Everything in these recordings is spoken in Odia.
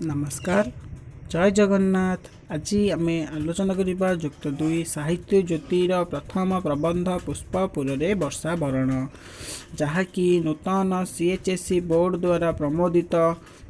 नमस्कार जय जगन्नाथ। आज आम आलोचना करबा युक्त 2 साहित्य ज्योतिर प्रथम प्रबंध पुष्पपुर वर्षा वरण जहाँकि नूतन सीएचएससी बोर्ड द्वारा प्रमोदित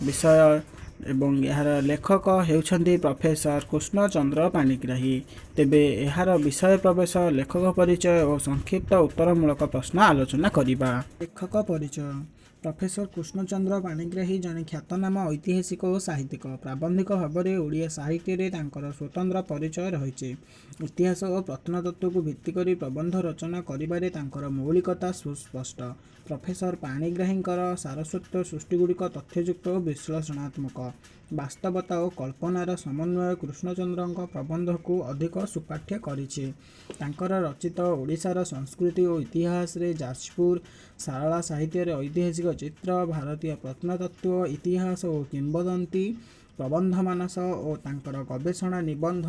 विषय एवं यार लेखक होउछन्ति प्रोफेसर कृष्णचंद्र पाणिग्राही। तेबे यार विषय प्रवेश लेखक परिचय और संक्षिप्त उत्तरमूलक प्रश्न आलोचना करिबा। लेखक परिचय। प्रोफेसर कृष्णचंद्र पाणिग्राही जने ख्यातनामा ऐतिहासिक और साहित्यिक प्राबंधिक भाव में ओडिया साहित्य तांकर स्वतंत्र परिचय रही। इतिहास और प्रत्नतत्व को भित्ति करी प्रबंध रचना करिबारे तांकर मौलिकता सुस्पष्ट। प्रोफेसर पाणिग्राहींकर सारस्वत सृष्टिगुड़िक तथ्ययुक्त और विश्लेषणात्मक वास्तवता और कल्पनार समन्वय कृष्णचंद्र प्रबंध को अधिक सुपाठ्य करिछि। तांकर रचित ओडिशार संस्कृति और इतिहास रे जाजपुर सारला साहित्य रे ऐतिहासिक चित्र भारतीय प्रत्नतत्व इतिहास और किंवदंती प्रबंध मानस और तांकर गवेषणा निबंध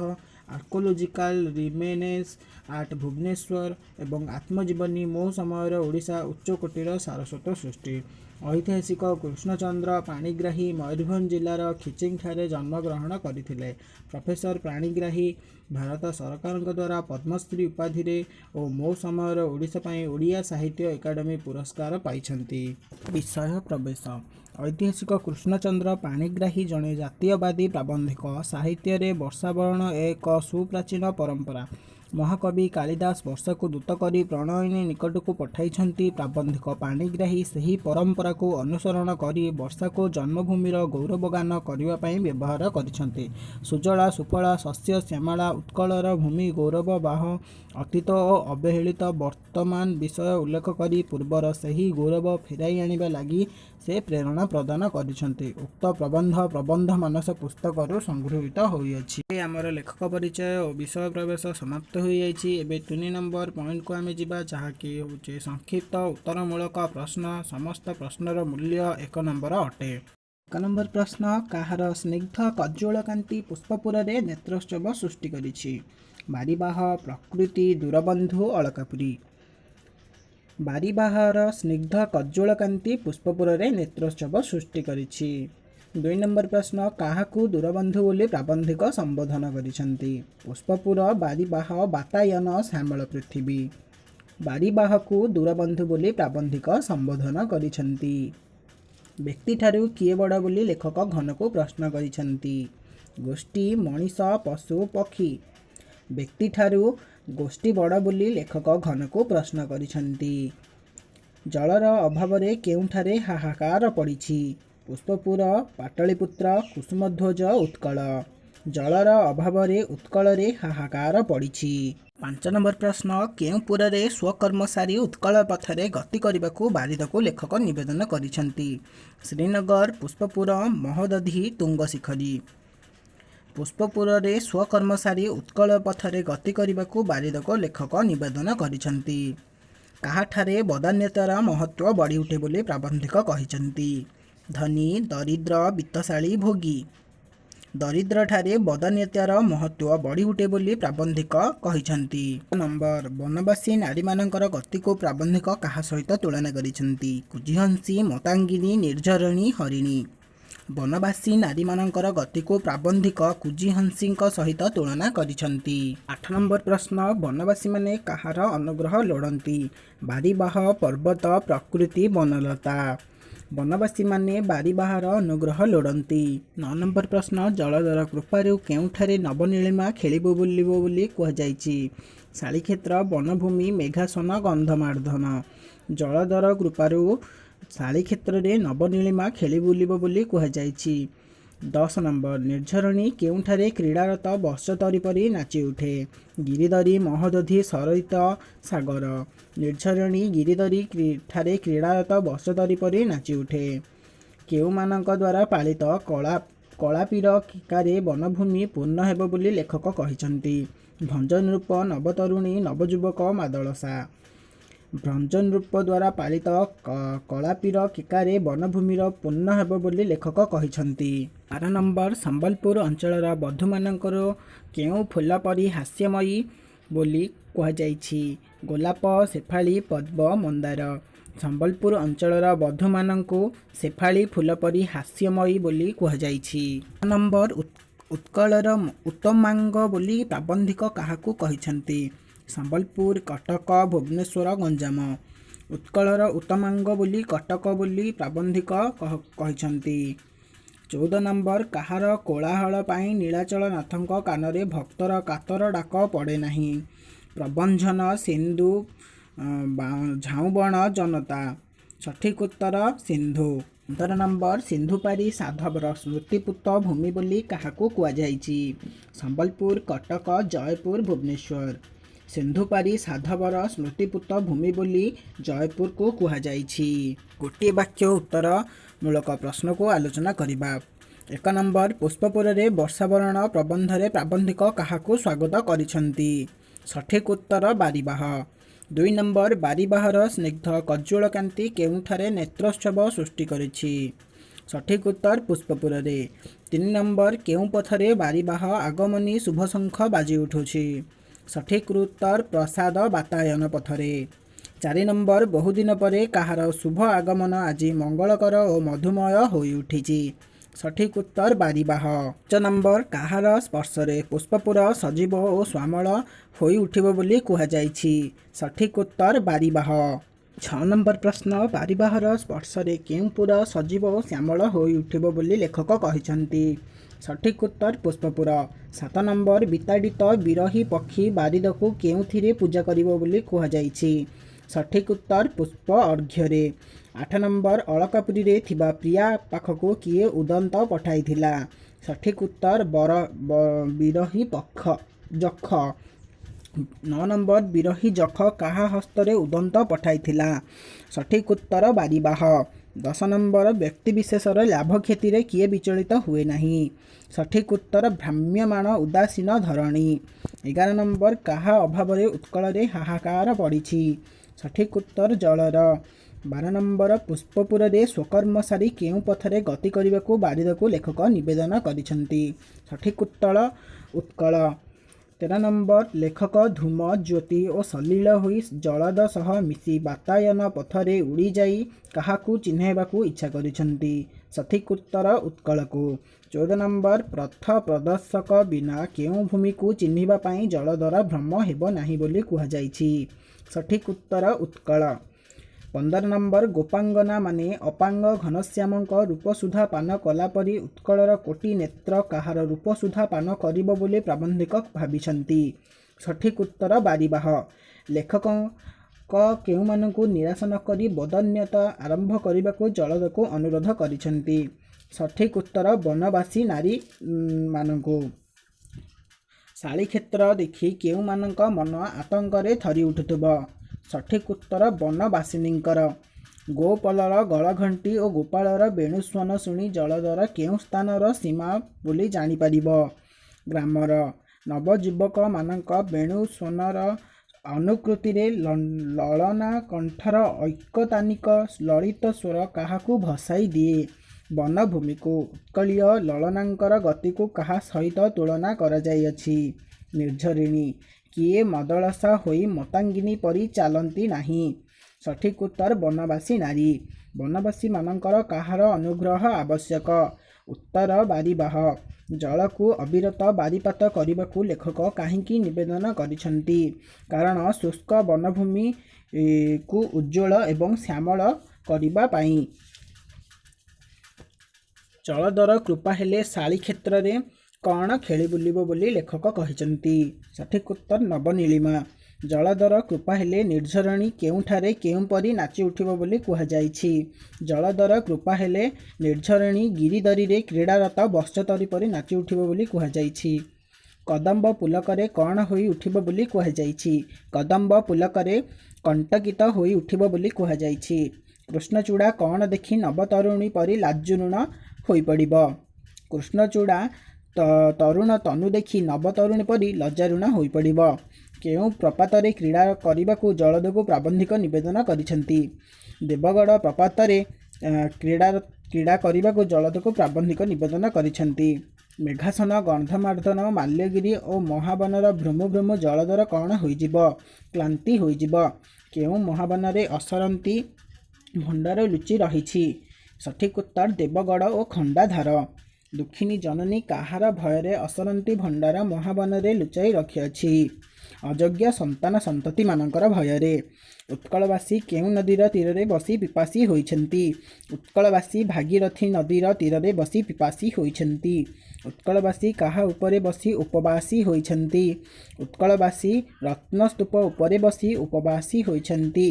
आर्कोलोजिकल रिमेनेस आर्ट भुवनेश्वर एवं आत्मजीवनी मो समय ओडिशा उच्चकोटीर सारस्वत सृष्टि। ऐतिहासिक कृष्णचंद्र पाणिग्राही मयूरभंज जिलार खिचिंग ठारे जन्मग्रहण करथिले। प्रोफेसर पाणिग्राही भारत सरकार द्वारा पद्मश्री उपाधि और मो समय ओडिशा पई ओडिया साहित्य एकाडेमी पुरस्कार पाइछन्ति। विषय प्रवेश। ऐतिहासिक कृष्णचंद्र पाणिग्राही जड़े जातीयवादी प्राबंधिक साहित्य रे वर्षावरण एक सुप्राचीन परंपरा। महाकवि कालिदास वर्ष को दूत करी प्रणयिनी निकट को पठाई। प्राबंधिक पाणिग्राही सही परंपरा को अनुसरण करी वर्षा को जन्मभूमिर गौरवगान करने व्यवहार करिसेंति। सुजला सुफला शस्य श्यामला उत्कलर भूमि गौरववाह अतीत और अवहेलित वर्तमान विषय उल्लेख करी पूर्वर सही गौरव फेराई आनिबा लागि से प्रेरणा प्रदान करिसेंति। उक्त प्रबंध मानस पुस्तक संगृहीत होइछि। आमर लेखक परिचय और विषय प्रवेश समाप्त हो जाइछि। एबे 3 नंबर पॉइंट को आमे जिबा जहाँकि होचे संक्षिप्त उत्तरमूलक प्रश्न। समस्त प्रश्नर मूल्य 1 नंबर अटे। 1 नंबर प्रश्न काहार स्निग्ध कज्ज्वल कांति पुष्पपुर रे नेत्रोत्सव सृष्टि करिछि। बारीबाह प्रकृति दूरबंधु अलकापुरी। बारीबाहर स्निग्ध कज्ज्वल कांति पुष्पपुर रे नेत्रोत्सव सृष्टि करिछि। 2 नंबर प्रश्न काहाकू दूरबंधु बोली प्राबंधिक संबोधन करिसेंति। पुष्पपुर बारीबाह बातायन श्यामल पृथ्वी। बारीबाह को दूरबंधु बोली प्राबंधिक संबोधन करिसेंति। व्यक्ति ठारू किए बड़ बोली लेखक घन को प्रश्न करिसेंति। गोष्ठी मनीष पशु पक्षी। व्यक्ति ठारू गोष्ठी बड़ बोली लेखक घन को प्रश्न करिसेंति। जलर अभाव रे केउठारे हाहाकार पड़िछि। पुष्पपुर पाटलिपुत्र कुसुमध्वज उत्कल। जलर अभाव रे उत्कल रे हाहाकार पड़िछि। 5 नंबर प्रश्न केउपुर रे स्वकर्म सारी उत्कल पथरे गति करबाकू बारिद को लेखक निवेदन करिसेंति। श्रीनगर पुष्पपुर महोदधि तुंगशिखरी। पुष्पपुर रे स्वकर्म सारी उत्कल पथरे गति करबाकू बारिद को लेखक निवेदन करिसेंति। काहाठारे बदान्यतार महत्व बढ़ी उठे बोली प्राबंधिक कहिसेंति। धनी दरिद्र वित्तशाली भोगी। दरिद्र ठारे बदान्यतार महत्व बढ़ी उठे बोली प्राबंधिक कहिसेंति। नंबर वनवासी नारी मानकर गति को प्राबंधिक काहा सहित तुलना करिसेंति। कुजिहंसी मतांगिनी निर्झरणी हरिणी। वनवासी नारी मानकर गति को प्राबंधिक कुजिहंसी सहित तुलना करिसेंति। 8 नंबर प्रश्न वनवासी माने काहार अनुग्रह लोड़ंती। बारीबाह पर्वत प्रकृति वनलता। वनवासी माने बारीबाहर अनुग्रह लोड़ंती। 9 नंबर प्रश्न जलधर कृपारू केउठारे नवनीलिमा खेलिबो बुलिबो बोली कुहाଯାଇଛି। शालीक्षेत्र वनभूमि मेघासन गंधमार्धन। जलधर कृपारू शालीक्षेत्र रे नवनीलिमा खेली बुलिबो बोली कुहाଯାଇଛି। 10 नंबर निर्झरणी केउठारे क्रीड़ारत वर्षतरी परी नाची उठे। गिरिधरी महोदधि सरित सागर। निर्झरणी गिरिधरी ठारे क्रीड़ारत वर्षतरी परी नाची उठे। केउमानक द्वारा पालित कलापीर किकारे वनभूमि पूर्ण हेबो बोली लेखक कहिसेंति। भंजन रूप नवतरुणी नवजुवक मादलसा। भ्रंजन रूप द्वारा पालित कलापीर किकारे वनभूमिर पूर्ण हेबो बोली लेखक कहिसेंति। 12 नंबर संबलपुर अंचलर बधूमानंकर केउ फूल परी हास्यमयी बोली कुहाଯାଇଛି। गोलाप शेफाली पद्म मंदार। ସମ୍ବଲପୁର ଅଞ୍ଚଳର ବଧୂମାନଙ୍କୁ ଶେଫାଳି ଫୁଲ ପରି ହାସ୍ୟମୟୀ ବୋଲି କୁହାଯାଇଛି। ନମ୍ବର ଉତ୍କଳର ଉତ୍ତମାଙ୍ଗ ବୋଲି ପ୍ରାବନ୍ଧିକ କାହାକୁ କହିଛନ୍ତି? ସମ୍ବଲପୁର, କଟକ, ଭୁବନେଶ୍ୱର, ଗଞ୍ଜାମ। ଉତ୍କଳର ଉତ୍ତମାଙ୍ଗ ବୋଲି କଟକ ବୋଲି ପ୍ରାବନ୍ଧିକ କହିଛନ୍ତି। 14 ନମ୍ବର କାହାର କୋଳାହଳ ପାଇଁ ନୀଳାଚଳ ନାଥଙ୍କ କାନରେ ଭକ୍ତର କାତର ଡାକ ପଡ଼େ ନାହିଁ? ପ୍ରଭଞ୍ଜନ, ସିନ୍ଧୁ, ଝାଉଁବଣ ଜନତା। ସଠିକ୍ ଉତ୍ତର ସିନ୍ଧୁ। 15 ନମ୍ବର ସିନ୍ଧୁପାରି ସାଧବର ସ୍ମୃତିପୁତ ଭୂମି ବୋଲି କାହାକୁ କୁହାଯାଇଛି? ସମ୍ବଲପୁର, କଟକ, ଜୟପୁର, ଭୁବନେଶ୍ୱର। ସିନ୍ଧୁପାରି ସାଧବର ସ୍ମୃତିପୁତ ଭୂମି ବୋଲି ଜୟପୁରକୁ କୁହାଯାଇଛି। ଗୋଟିଏ ବାକ୍ୟ ଉତ୍ତର ମୂଳକ ପ୍ରଶ୍ନକୁ ଆଲୋଚନା କରିବା। 1 ନମ୍ବର ପୁଷ୍ପପୁରରେ ବର୍ଷାବରଣ ପ୍ରବନ୍ଧରେ ପ୍ରାବନ୍ଧିକ କାହାକୁ ସ୍ୱାଗତ କରିଛନ୍ତି? ସଠିକ୍ ଉତ୍ତର ବାରିବାହ। 2 ନମ୍ବର ବାରିବାହର ସ୍ନିଗ୍ଧ କଜ୍ଜଳ କାନ୍ତି କେଉଁଠାରେ ନେତ୍ରୋତ୍ସବ ସୃଷ୍ଟି କରିଛି? ସଠିକ୍ ଉତ୍ତର ପୁଷ୍ପପୁରରେ। 3 ନମ୍ବର କେଉଁ ପଥରେ ବାରିବାହ ଆଗମନୀ ଶୁଭଶଙ୍ଖ ବାଜି ଉଠୁଛି? ସଠିକ୍ ଉତ୍ତର ପ୍ରସାଦ ବାତାୟନ ପଥରେ। 4 ନମ୍ବର ବହୁଦିନ ପରେ କାହାର ଶୁଭ ଆଗମନ ଆଜି ମଙ୍ଗଳକର ଓ ମଧୁମୟ ହୋଇଉଠିଛି? ସଠିକ୍ ଉତ୍ତର ବାରିବାହ। 5 ନମ୍ବର କାହାର ସ୍ପର୍ଶରେ ପୁଷ୍ପପୁର ସଜୀବ ଓ ଶ୍ୟାମଳ ହୋଇ ଉଠିବ ବୋଲି କୁହାଯାଇଛି? ସଠିକ୍ ଉତ୍ତର ବାରିବାହ। 6 ନମ୍ବର ପ୍ରଶ୍ନ ବାରିବାହର ସ୍ପର୍ଶରେ କେଉଁ ପୁର ସଜୀବ ଓ ଶ୍ୟାମଳ ହୋଇ ଉଠିବ ବୋଲି ଲେଖକ କହିଛନ୍ତି? ସଠିକ୍ ଉତ୍ତର ପୁଷ୍ପପୁର। 7 ନମ୍ବର ବିତାଡ଼ିତ ବିରହୀ ପକ୍ଷୀ ବାରିଦକୁ କେଉଁଥିରେ ପୂଜା କରିବ ବୋଲି କୁହାଯାଇଛି? ସଠିକ୍ ଉତ୍ତର ପୁଷ୍ପ ଅର୍ଘ୍ୟରେ। 8 ନମ୍ବର ଅଳକାପୁରୀରେ ଥିବା ପ୍ରିୟା ପାଖକୁ କିଏ ଉଦନ୍ତ ପଠାଇଥିଲା? ସଠିକ୍ ଉତ୍ତର ବିରହୀ ଯଖ। 9 ନମ୍ବର ବିରହୀ ଯଖ କାହା ହସ୍ତରେ ଉଦନ୍ତ ପଠାଇଥିଲା? ସଠିକ୍ ଉତ୍ତର ବାରିବାହ। 10 ନମ୍ବର ବ୍ୟକ୍ତିବିଶେଷର ଲାଭ କ୍ଷତିରେ କିଏ ବିଚଳିତ ହୁଏ ନାହିଁ? ସଠିକ୍ ଉତ୍ତର ଭ୍ରାମ୍ୟମାଣ ଉଦାସୀନ ଧରଣୀ। 11 ନମ୍ବର କାହା ଅଭାବରେ ଉତ୍କଳରେ ହାହାକାର ପଡ଼ିଛି? ସଠିକ୍ ଉତ୍ତର ଜଳର। 12 ନମ୍ବର ପୁଷ୍ପପୁରରେ ସ୍ୱକର୍ମ ସାରି କେଉଁ ପଥରେ ଗତି କରିବାକୁ ବାରିଦକୁ ଲେଖକ ନିବେଦନ କରିଛନ୍ତି? ସଠିକ୍ ଉତ୍ତର ଉତ୍କଳ। 13 ନମ୍ବର ଲେଖକ ଧୂମ, ଜ୍ୟୋତି ଓ ସଲିଳ ହୋଇ ଜଳଦ ସହ ମିଶି ବାତାୟନ ପଥରେ ଉଡ଼ିଯାଇ କାହାକୁ ଚିହ୍ନାଇବାକୁ ଇଚ୍ଛା କରିଛନ୍ତି? ସଠିକ୍ ଉତ୍ତର ଉତ୍କଳକୁ। 14 ନମ୍ବର ପଥ ପ୍ରଦର୍ଶକ ବିନା କେଉଁ ଭୂମିକୁ ଚିହ୍ନିବା ପାଇଁ ଜଳଦର ଭ୍ରମ ହେବ ନାହିଁ ବୋଲି କୁହାଯାଇଛି? ସଠିକ୍ ଉତ୍ତର ଉତ୍କଳ। 15 ନମ୍ବର ଗୋପାଙ୍ଗନା ମାନେ ଅପାଙ୍ଗ ଘନଶ୍ୟାମଙ୍କ ରୂପସୁଧା ପାନ କଲାପରି ଉତ୍କଳର କୋଟି ନେତ୍ର କାହାର ରୂପସୁଧା ପାନ କରିବ ବୋଲି ପ୍ରାବନ୍ଧିକ ଭାବିଛନ୍ତି? ସଠିକ୍ ଉତ୍ତର ବାରିବାହ। ଲେଖକ କେଉଁମାନଙ୍କୁ ନିରାଶ ନ କରି ବଦାନ୍ୟତା ଆରମ୍ଭ କରିବାକୁ ଜଳଦକୁ ଅନୁରୋଧ କରିଛନ୍ତି? ସଠିକ୍ ଉତ୍ତର ବନବାସୀ ନାରୀମାନଙ୍କୁ। ଶାଳିକ୍ଷେତ୍ର ଦେଖି କେଉଁମାନଙ୍କ ମନ ଆତଙ୍କରେ ଥରି ଉଠୁଥିବ? ସଠିକ୍ ଉତ୍ତର ବନବାସିନୀଙ୍କର। ଗୋପଲର ଗଳଘଣ୍ଟି ଓ ଗୋପାଳର ବେଣୁସ୍ୱନ ଶୁଣି ଜଳଦର କେଉଁ ସ୍ଥାନର ସୀମା ବୋଲି ଜାଣିପାରିବ? ଗ୍ରାମର। ନବଯୁବକମାନଙ୍କ ବେଣୁସ୍ୱନର ଅନୁକୃତିରେ ଲଳନା କଣ୍ଠର ଐକତାନିକ ଲଳିତ ସ୍ୱର କାହାକୁ ଭସାଇ ଦିଏ? ବନଭୂମିକୁ। ଉତ୍କଳୀୟ ଲଳନାଙ୍କର ଗତିକୁ କାହା ସହିତ ତୁଳନା କରାଯାଇଅଛି? ନିର୍ଝରିଣୀ। କିଏ ମଦଳସା ହୋଇ ମତାଙ୍ଗିନୀ ପରି ଚାଲନ୍ତି ନାହିଁ? ସଠିକ୍ ଉତ୍ତର ବନବାସୀ ନାରୀ। ବନବାସୀମାନଙ୍କର କାହାର ଅନୁଗ୍ରହ ଆବଶ୍ୟକ? ଉତ୍ତର ବାରିବାହ। ଜଳକୁ ଅବିରତ ବାରିପାତ କରିବାକୁ ଲେଖକ କାହିଁକି ନିବେଦନ କରିଛନ୍ତି? କାରଣ ଶୁଷ୍କ ବନଭୂମିକୁ ଉଜ୍ଜ୍ୱଳ ଏବଂ ଶ୍ୟାମଳ କରିବା ପାଇଁ। ଜଳଦର କୃପା ହେଲେ ଶାଳିକ୍ଷେତ୍ରରେ କ'ଣ ଖେଳି ବୁଲିବ ବୋଲି ଲେଖକ କହିଛନ୍ତି? ସଠିକ୍ ଉତ୍ତର ନବନୀଳିମା। ଜଳଦର କୃପା ହେଲେ ନିର୍ଝରିଣୀ କେଉଁଠାରେ କେଉଁପରି ନାଚି ଉଠିବ ବୋଲି କୁହାଯାଇଛି? ଜଳଦର କୃପା ହେଲେ ନିର୍ଝରିଣୀ ଗିରିଦରୀରେ କ୍ରୀଡ଼ାରତ ବତ୍ସତରୀ ପରି ନାଚି ଉଠିବ ବୋଲି କୁହାଯାଇଛି। କଦମ୍ବ ପୁଲକରେ କ'ଣ ହୋଇ ଉଠିବ ବୋଲି କୁହାଯାଇଛି? କଦମ୍ବ ପୁଲକରେ କଣ୍ଟକିତ ହୋଇ ଉଠିବ ବୋଲି କୁହାଯାଇଛି। କୃଷ୍ଣଚୂଡ଼ା କ'ଣ ଦେଖି ନବତରୁଣୀ ପରି ଲାଜୁରୁଣ ହୋଇପଡ଼ିବ? କୃଷ୍ଣଚୂଡ଼ା ତରୁଣ ତନୁ ଦେଖି ନବତରୁଣୀ ପରି ଲଜ୍ଜାରୁଣ ହୋଇପଡ଼ିବ। କେଉଁ ପ୍ରପାତରେ କ୍ରୀଡ଼ା କରିବାକୁ ଜଳଦକୁ ପ୍ରାବନ୍ଧିକ ନିବେଦନ କରିଛନ୍ତି? ଦେବଗଡ଼ ପ୍ରପାତରେ କ୍ରୀଡ଼ା କରିବାକୁ ଜଳଦକୁ ପ୍ରାବନ୍ଧିକ ନିବେଦନ କରିଛନ୍ତି। ମେଘାସନ, ଗନ୍ଧମାର୍ଦ୍ଦନ, ମାଲ୍ୟଗିରି ଓ ମହାବନର ଭ୍ରୁମୁ ଭ୍ରୁମୁ ଜଳଦର କ'ଣ ହୋଇଯିବ? କ୍ଳାନ୍ତି ହୋଇଯିବ। କେଉଁ ମହାବନରେ ଅସରନ୍ତି ଭଣ୍ଡାର ଲୁଚି ରହିଛି। ସଠିକ୍ ଉତ୍ତର ଦେବଗଡ଼ ଓ ଖଣ୍ଡାଧାର। ଦୁଃଖିନୀ ଜନନୀ କାହାର ଭୟରେ ଅସରନ୍ତି ଭଣ୍ଡାର ମହାବନରେ ଲୁଚାଇ ରଖିଅଛି? ଅଯୋଗ୍ୟ ସନ୍ତାନ ସନ୍ତତିମାନଙ୍କର ଭୟରେ। ଉତ୍କଳବାସୀ କେଉଁ ନଦୀର ତୀରରେ ବସି ପିପାସୀ ହୋଇଛନ୍ତି? ଉତ୍କଳବାସୀ ଭାଗୀରଥୀ ନଦୀର ତୀରରେ ବସି ପିପାସୀ ହୋଇଛନ୍ତି। ଉତ୍କଳବାସୀ କାହା ଉପରେ ବସି ଉପବାସୀ ହୋଇଛନ୍ତି? ଉତ୍କଳବାସୀ ରତ୍ନସ୍ତୂପ ଉପରେ ବସି ଉପବାସୀ ହୋଇଛନ୍ତି।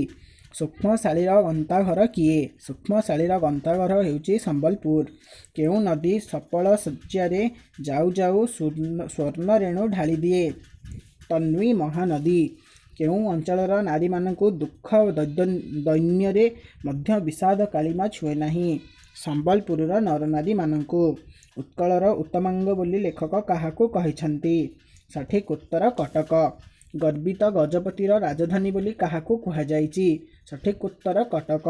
ସୂକ୍ଷ୍ମଶାଳୀର ଗନ୍ତାଘର କିଏ? ସୂକ୍ଷ୍ମଶାଳୀର ଗନ୍ତାଘର ହେଉଛି ସମ୍ବଲପୁର। କେଉଁ ନଦୀ ସପଳ ଶଯ୍ୟାରେ ଯାଉ ଯାଉ ସ୍ୱର୍ଣ୍ଣରେଣୁ ଢାଳିଦିଏ? ତନ୍ୱୀ ମହାନଦୀ। କେଉଁ ଅଞ୍ଚଳର ନାରୀମାନଙ୍କୁ ଦୁଃଖ ଦୈନ୍ୟରେ ମଧ୍ୟ ବିଷାଦ କାଳିମା ଛୁଏ ନାହିଁ? ସମ୍ବଲପୁରର ନରନାରୀମାନଙ୍କୁ। ଉତ୍କଳର ଉତ୍ତମାଙ୍ଗ ବୋଲି ଲେଖକ କାହାକୁ କହିଛନ୍ତି? ସଠିକ୍ ଉତ୍ତର କଟକ। ଗର୍ବିତ ଗଜପତିର ରାଜଧାନୀ ବୋଲି କାହାକୁ କୁହାଯାଇଛି? ସଠିକ୍ ଉତ୍ତର କଟକ।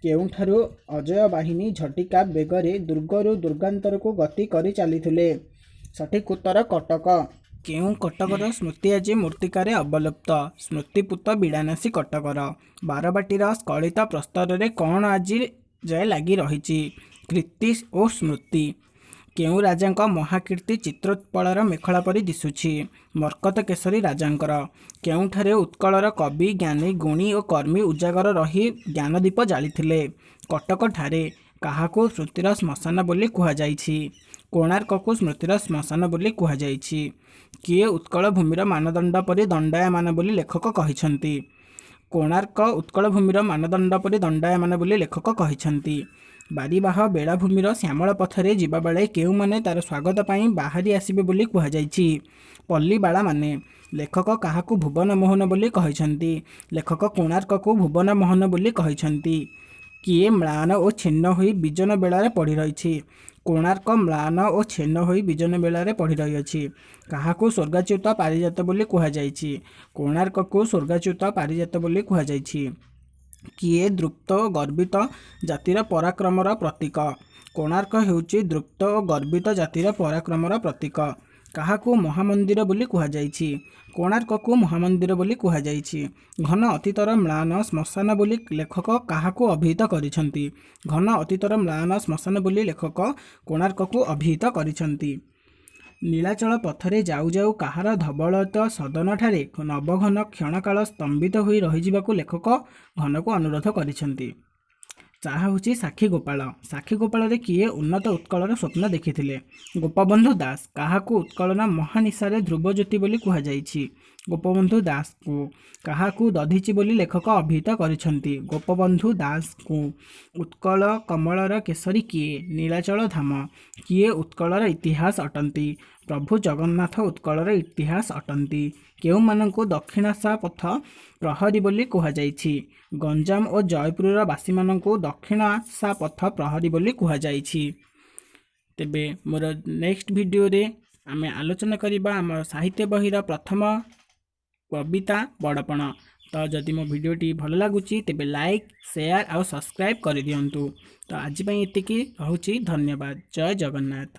କେଉଁଠାରୁ ଅଜୟ ବାହିନୀ ଝଟିକା ବେଗରେ ଦୁର୍ଗରୁ ଦୁର୍ଗାନ୍ତରକୁ ଗତି କରି ଚାଲିଥିଲେ? ସଠିକ୍ ଉତ୍ତର କଟକ। କେଉଁ କଟକର ସ୍ମୃତି ଆଜି ମୂର୍ତ୍ତିକାରେ ଅବଲୁପ୍ତ? ସ୍ମୃତିପୁତ ବିଡ଼ାନାସୀ କଟକର। ବାରବାଟୀର ସ୍ଖଳିତ ପ୍ରସ୍ତରରେ କ'ଣ ଆଜି ଯାଏ ଲାଗି ରହିଛି? କୀର୍ତ୍ତି ଓ ସ୍ମୃତି। କେଉଁ ରାଜାଙ୍କ ମହାକୀର୍ତ୍ତି ଚିତ୍ରୋତ୍ପଳର ମେଖଳା ପରି ଦିଶୁଛି? ମର୍କତ କେଶରୀ ରାଜାଙ୍କର। କେଉଁଠାରେ ଉତ୍କଳର କବି ଜ୍ଞାନୀ ଗୁଣୀ ଓ କର୍ମୀ ଉଜାଗର ରହି ଜ୍ଞାନଦୀପ ଜାଳିଥିଲେ? କଟକଠାରେ। କାହାକୁ ସ୍ମୃତିର ଶ୍ମଶାନ ବୋଲି କୁହାଯାଇଛି? କୋଣାର୍କକୁ ସ୍ମୃତିର ଶ୍ମଶାନ ବୋଲି କୁହାଯାଇଛି। କିଏ ଉତ୍କଳ ଭୂମିର ମାନଦଣ୍ଡ ପରି ଦଣ୍ଡାୟମାନ ବୋଲି ଲେଖକ କହିଛନ୍ତି? କୋଣାର୍କ ଉତ୍କଳ ଭୂମିର ମାନଦଣ୍ଡ ପରି ଦଣ୍ଡାୟମାନ ବୋଲି ଲେଖକ କହିଛନ୍ତି। ବାରିବାହ ବେଳାଭୂମିର ଶ୍ୟାମଳ ପଥରେ ଯିବାବେଳେ କେଉଁମାନେ ତା'ର ସ୍ୱାଗତ ପାଇଁ ବାହାରି ଆସିବେ ବୋଲି କୁହାଯାଇଛି? ପଲ୍ଲୀବାଳାମାନେ। ଲେଖକ କାହାକୁ ଭୁବନ ମୋହନ ବୋଲି କହିଛନ୍ତି? ଲେଖକ କୋଣାର୍କକୁ ଭୁବନ ମୋହନ ବୋଲି କହିଛନ୍ତି। କିଏ ମ୍ଳାନ ଓ ଛିନ୍ନ ହୋଇ ବିଜନ ବେଳାରେ ପଡ଼ି ରହିଛି? କୋଣାର୍କ ମ୍ଳାନ ଓ ଛିନ୍ନ ହୋଇ ବିଜନ ବେଳାରେ ପଡ଼ି ରହିଅଛି। କାହାକୁ ସ୍ୱର୍ଗାଚ୍ୟୁତ ପାରିଜାତ ବୋଲି କୁହାଯାଇଛି? କୋଣାର୍କକୁ ସ୍ୱର୍ଗାଚ୍ୟୁତ ପାରିଜାତ ବୋଲି କୁହାଯାଇଛି। କିଏ ଦୃପ୍ତ ଓ ଗର୍ବିତ ଜାତିର ପରାକ୍ରମର ପ୍ରତୀକ? କୋଣାର୍କ ହେଉଛି ଦୃପ୍ତ ଓ ଗର୍ବିତ ଜାତିର ପରାକ୍ରମର ପ୍ରତୀକ। କାହାକୁ ମହାମନ୍ଦିର ବୋଲି କୁହାଯାଇଛି? କୋଣାର୍କକୁ ମହାମନ୍ଦିର ବୋଲି କୁହାଯାଇଛି। ଘନ ଅତୀତର ମ୍ଳାନ ଶ୍ମଶାନ ବୋଲି ଲେଖକ କାହାକୁ ଅଭିହିତ କରିଛନ୍ତି? ଘନ ଅତୀତର ମ୍ଳାନ ଶ୍ମଶାନ ବୋଲି ଲେଖକ କୋଣାର୍କକୁ ଅଭିହିତ କରିଛନ୍ତି। ନୀଳାଚଳ ପଥରେ ଯାଉ ଯାଉ କାହାର ଧବଳତ ସଦନଠାରେ ନବଘନ କ୍ଷଣକାଳ ସ୍ତମ୍ଭିତ ହୋଇ ରହିଯିବାକୁ ଲେଖକ ଘନକୁ ଅନୁରୋଧ କରିଛନ୍ତି। ତାହା ହେଉଛି ସାକ୍ଷୀଗୋପାଳ। ସାକ୍ଷୀଗୋପାଳରେ କିଏ ଉନ୍ନତ ଉତ୍କଳର ସ୍ୱପ୍ନ ଦେଖିଥିଲେ? ଗୋପବନ୍ଧୁ ଦାସ। କାହାକୁ ଉତ୍କଳର ମହାନିଶାରେ ଧ୍ରୁବଜ୍ୟୋତି ବୋଲି କୁହାଯାଇଛି? ଗୋପବନ୍ଧୁ ଦାସଙ୍କୁ। କାହାକୁ ଦଧିଚି ବୋଲି ଲେଖକ ଅଭିହିତ କରିଛନ୍ତି? ଗୋପବନ୍ଧୁ ଦାସଙ୍କୁ। ଉତ୍କଳ କମଳର କେଶରୀ କିଏ? ନୀଳାଚଳ ଧାମ। କିଏ ଉତ୍କଳର ଇତିହାସ ଅଟନ୍ତି? ପ୍ରଭୁ ଜଗନ୍ନାଥ ଉତ୍କଳର ଇତିହାସ ଅଟନ୍ତି। କେଉଁମାନଙ୍କୁ ଦକ୍ଷିଣାଶା ପଥ ପ୍ରହରୀ ବୋଲି କୁହାଯାଇଛି? ଗଞ୍ଜାମ ଓ ଜୟପୁରର ବାସୀମାନଙ୍କୁ ଦକ୍ଷିଣାଶା ପଥ ପ୍ରହରୀ ବୋଲି କୁହାଯାଇଛି। ତେବେ ମୋର ନେକ୍ସଟ ଭିଡ଼ିଓରେ ଆମେ ଆଲୋଚନା କରିବା ଆମର ସାହିତ୍ୟ ବହିର ପ୍ରଥମ କବିତା ବଡ଼ପଣ। ତ ଯଦି ମୋ ଭିଡ଼ିଓଟି ଭଲ ଲାଗୁଛି ତେବେ ଲାଇକ୍ ସେୟାର ଆଉ ସବସ୍କ୍ରାଇବ୍ କରିଦିଅନ୍ତୁ। ତ ଆଜି ପାଇଁ ଏତିକି ରହୁଛି। ଧନ୍ୟବାଦ। ଜୟ ଜଗନ୍ନାଥ।